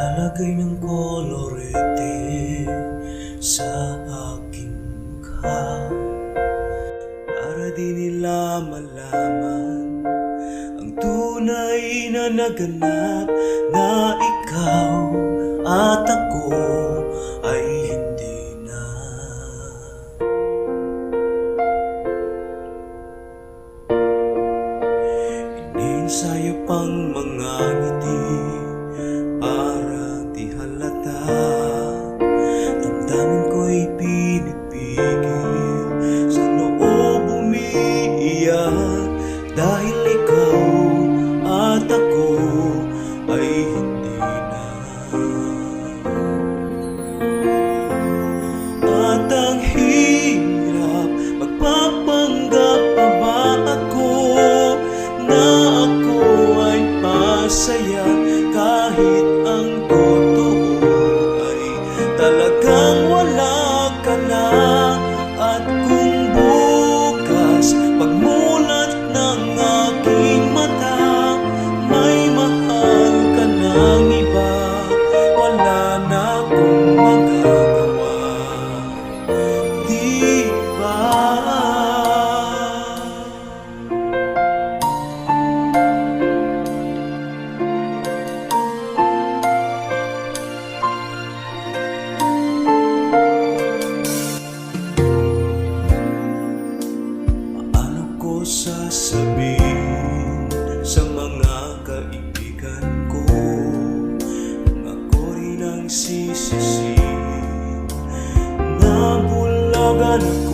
Lalagay ng kolorete sa aking mukha para di nila malaman ang tunay na naganap, na ikaw at ako ay hindi na. Iniensayo pang mga ngiti para di halata, damdamin ko'y pinipigil, sa loob umiiyak, dahil ikaw at ako ay hindi na. At ang hirap, magpapanggap pa ba ako na ako ay masaya, kahit ang totoo ay talagang wala ka na. At kung bukas pagmulat ng aking mata, may mahal ka ng iba, wala na akong magagawa, di ba? Sasabihin sa mga kaibigan ko, ako rin ang sisisihin na bulagan ako.